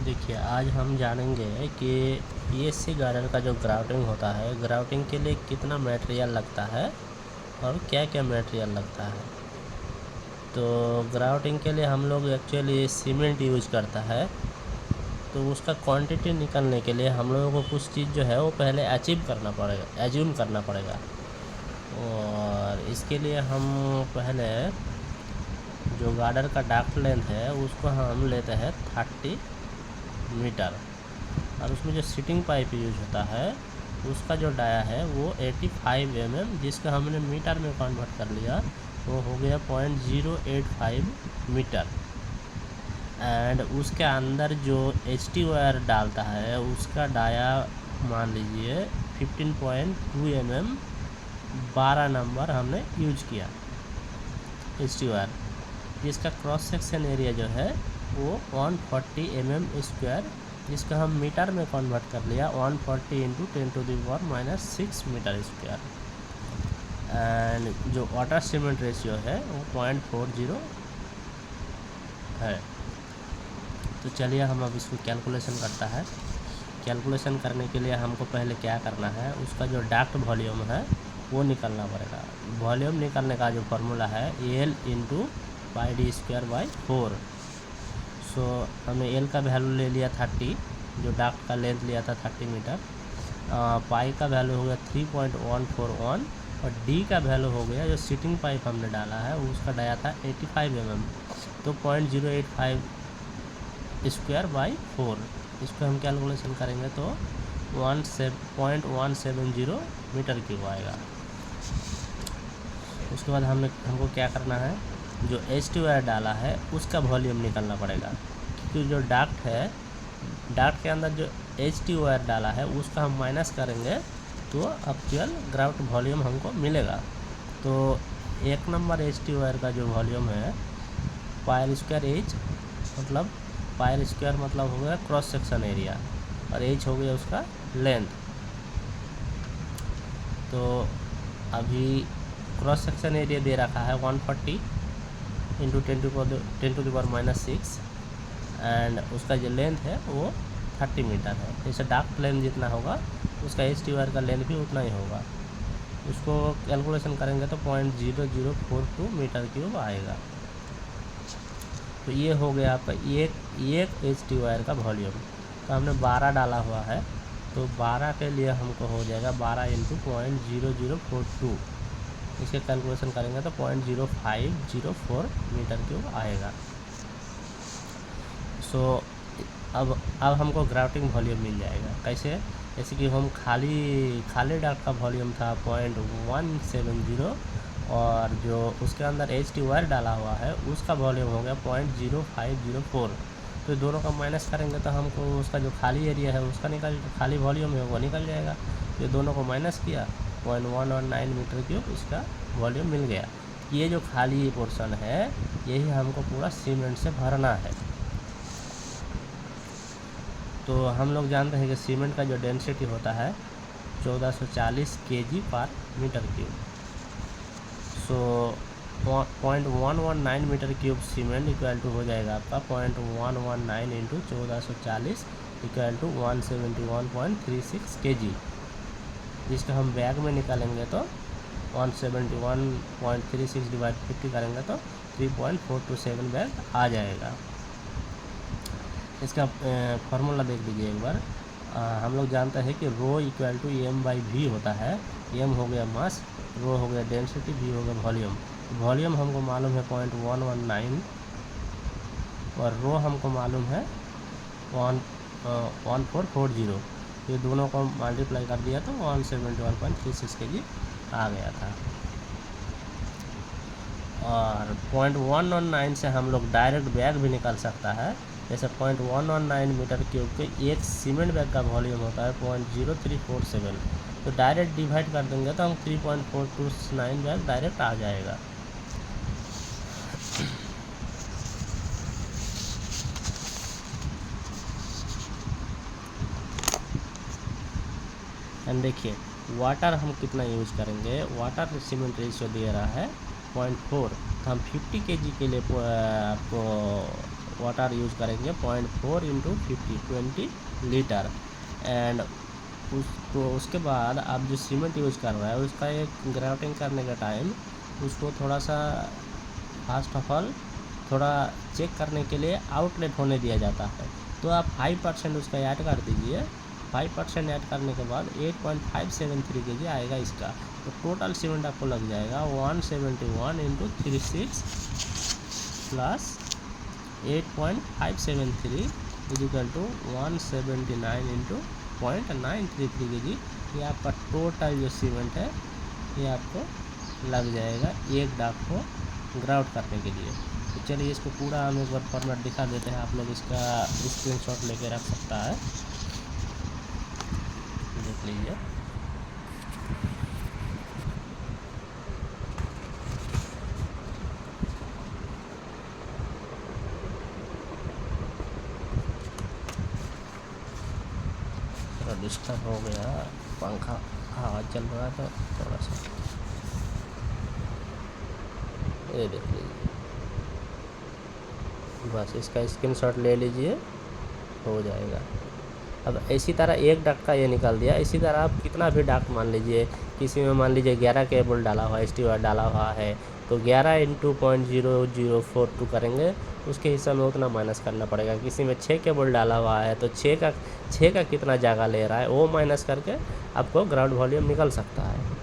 देखिए, आज हम जानेंगे कि पीएससी गार्डन का जो ग्राउटिंग होता है, ग्राउटिंग के लिए कितना मटेरियल लगता है और क्या क्या मटेरियल लगता है। तो ग्राउटिंग के लिए हम लोग एक्चुअली सीमेंट यूज़ करता है। तो उसका क्वांटिटी निकालने के लिए हम लोगों को कुछ चीज़ जो है वो पहले एज्यूम करना पड़ेगा। और इसके लिए हम पहले जो गार्डर का डाक्ट लेंथ है उसको हम लेते हैं 30 मीटर, और उसमें जो सीटिंग पाइप यूज होता है उसका जो डाया है वो 85 mm, जिसका हमने मीटर में कन्वर्ट कर लिया वो हो गया 0.085 मीटर। एंड उसके अंदर जो HT वायर डालता है उसका डाया मान लीजिए 15.2 mm, 12 नंबर हमने यूज किया HT वायर, जिसका क्रॉस सेक्शन एरिया जो है वो 140 mm स्क्वायर, जिसका हम मीटर में कन्वर्ट कर लिया 140 इंटू 10⁻⁻6 मीटर स्क्वायर। एंड जो वाटर सीमेंट रेशियो है वो 0.40 है। तो चलिए हम अब इसको कैलकुलेशन करता है। कैलकुलेशन करने के लिए हमको पहले क्या करना है, उसका जो डाक्ट वॉल्यूम है वो निकालना पड़ेगा। वॉल्यूम निकालने का जो फार्मूला है L into pi D square by 4। सो हमने L का वैल्यू ले लिया 30, जो डाक्ट का लेंथ लिया था 30 मीटर। पाई का वैल्यू हो गया 3.141, और D का वैल्यू हो गया जो सीटिंग पाइप हमने डाला है उसका डाया था 85 mm, तो 0.085 स्क्वायर बाई 4। इसको हम कैलकुलेशन करेंगे तो 0.170 मीटर क्यूब आएगा। उसके बाद हमको क्या करना है, जो HT वायर डाला है उसका वॉल्यूम निकालना पड़ेगा, क्योंकि जो डाक्ट है, डाक्ट के अंदर जो HT वायर डाला है उसका हम माइनस करेंगे तो एक्चुअल ग्राउट वॉल्यूम हमको मिलेगा। तो 1 नंबर HT वायर का जो वॉल्यूम है पायर स्क्वायर एच, मतलब पायर स्क्वायर मतलब हो गया क्रॉस सेक्शन एरिया, और एच हो गया उसका लेंथ। तो अभी क्रॉस सेक्शन एरिया दे रखा है 140 इंटू 10⁻⁻6, एंड उसका जो लेंथ है वो 30 मीटर है। जैसे डाक्ट लेंथ जितना होगा उसका HT वायर का लेंथ भी उतना ही होगा। उसको कैलकुलेशन करेंगे तो 0.0042 मीटर क्यूब आएगा। तो ये हो गया आपका एक HT वायर का वॉल्यूम। तो हमने 12 डाला हुआ है, तो 12 के लिए हमको हो जाएगा 12 इंटू 0.0042। इसके कैलकुलेशन करेंगे तो 0.0504 मीटर क्यूब आएगा। सो अब हमको ग्राउटिंग वॉल्यूम मिल जाएगा। कैसे? जैसे कि हम खाली डाक्ट का वॉल्यूम था 0.170, और जो उसके अंदर HT वायर डाला हुआ है उसका वॉल्यूम हो गया 0.0504। तो दोनों का माइनस करेंगे तो हमको उसका जो खाली एरिया है उसका खाली वॉल्यूम है वो निकल जाएगा। ये दोनों को माइनस किया 0.119 मीटर क्यूब इसका वॉल्यूम मिल गया। ये जो खाली पोर्शन है यही हमको पूरा सीमेंट से भरना है। तो हम लोग जानते हैं कि सीमेंट का जो डेंसिटी होता है 1440 kg पर metre cube. So 0.119 metre cube cement equal to हो जाएगा आपका 0.119 इंटू 1440 इक्वल टू 171.36 kg। जिसका हम बैग में निकालेंगे तो 171.36 डिवाइड 50 करेंगे तो 3.427 बैग आ जाएगा। इसका फार्मूला देख लीजिए एक बार। हम लोग जानते हैं कि रो इक्वल टू m/v होता है। m हो गया मास, रो हो गया डेंसिटी, v हो गया वॉल्यूम। वॉल्यूम हमको मालूम है 0.119, और रो हमको मालूम है 1440। ये दोनों को मल्टीप्लाई कर दिया तो 171.36 kg आ गया था। और 0.119 से हम लोग डायरेक्ट बैग भी निकाल सकता है। जैसे 0.119 मीटर क्यूब के एक सीमेंट बैग का वॉल्यूम होता है 0.0347, तो डायरेक्ट डिवाइड कर देंगे तो हम 3.429 बैग डायरेक्ट आ जाएगा। एंड देखिए वाटर हम कितना यूज करेंगे। वाटर सीमेंट रेशियो दे रहा है 0.4, तो हम 50 kg के लिए आपको वाटर यूज़ करेंगे 0.4 इंटू 20 लीटर। एंड उसके बाद आप जो सीमेंट यूज़ कर रहे हैं उसका एक ग्राउटिंग करने का टाइम उसको थोड़ा सा फर्स्ट ऑफ ऑल थोड़ा चेक करने के लिए आउटलेट होने दिया जाता है। तो आप 5% उसका ऐड कर दीजिए। 5% ऐड करने के बाद 8.573 kg आएगा इसका। तो टोटल सीमेंट आपको लग जाएगा 171 into 36 plus 8.573 equal to 179 into 0.933 kg। ये आपका टोटल जो सीमेंट है ये आपको लग जाएगा एक डाक को ग्राउट करने के लिए। तो चलिए इसको पूरा हम एक बार फॉर्मेट दिखा देते हैं, आप लोग इसका स्क्रीनशॉट लेके रख सकता है, देख लीजिए। थोड़ा डिस्टर्ब हो गया, पंखा हवा चल रहा है तो थोड़ा सा, ये देख लीजिए। बस इसका स्क्रीनशॉट ले लीजिए, हो जाएगा। अब इसी तरह एक डाक का ये निकाल दिया। इसी तरह आप कितना भी डाक मान लीजिए, किसी में मान लीजिए 11 केबल डाला हुआ है, ST वायर डाला हुआ है, तो 11 इंटू 0.0042 करेंगे, उसके हिसाब में उतना माइनस करना पड़ेगा। किसी में 6 केबल डाला हुआ है तो 6 का कितना जगह ले रहा है वो माइनस करके आपको ग्राउंड वॉल्यूम निकल सकता है।